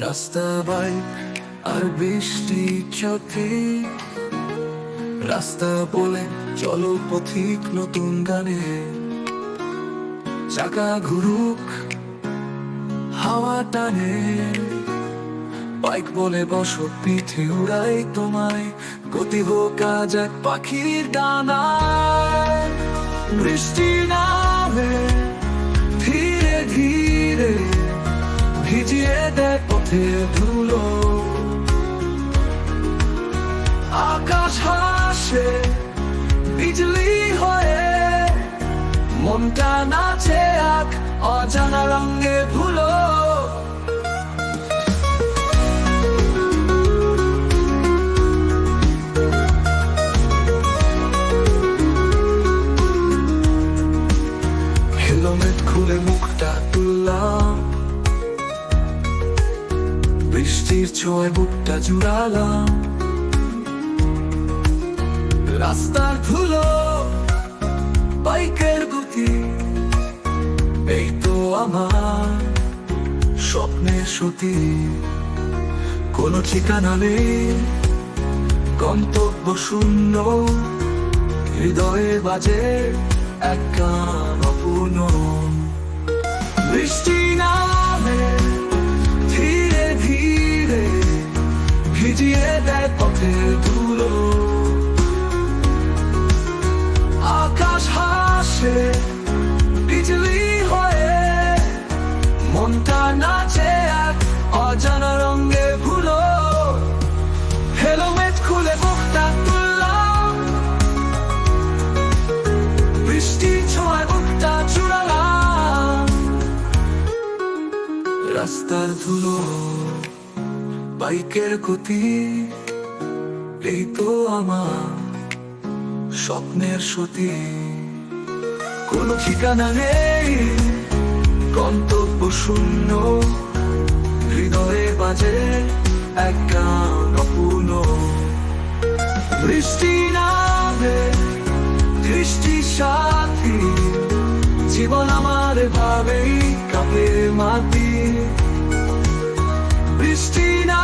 রাস্তা বাইক আর বৃষ্টি চোখে, রাস্তা বলে চলো পথিক নতুন গানে। চাকা ঘুরুক হাওয়া টানে, বাইক বলে বসো পিঠে উড়াই তোমায়। গতি হোক আজ এক পাখির ডানায়। বৃষ্টি নামে ধীরে ধীরে, ভিজিয়ে দেয় পথের ধুলো। আকাশ হাসে বিজলি হয়ে, মনটা নাচে এক অজানা রঙে ভুলো। হেলমেট খুলে মুখটা তুললাম, বৃষ্টির ছোঁয়ায় বুকটা জুড়ালাম। রাস্তার ধুলো, বাইকের গতি, এই তো আমার স্বপ্নের সতী। কোনো ঠিকানা নেই, গন্তব্য শূন্য, হৃদয়ে বাজে এক গান অপূর্ণ। বৃষ্টি নামে ধীরে ধীরে, ভিজিয়ে দেয় পথের ধুলো। আকাশ হাসে বিজলি হয়ে, মনটা নাচে এক অজানা রঙে ভুলো। হেলমেট খুলে মুখটা তুললাম, বৃষ্টির ছোঁয়ায় বুকটা জুড়ালাম। রাস্তার ধুলো, বাইকের গতি, এই তো আমার স্বপ্নের সতী। কোনো ঠিকানা নেই, গন্তব্য শূন্য, হৃদয়ে বাজে এক গান অপূর্ণ। বৃষ্টি নামে দৃষ্টি সাথী, জীবন আমার ভাবেই কাঁপে মাটি। বৃষ্টি না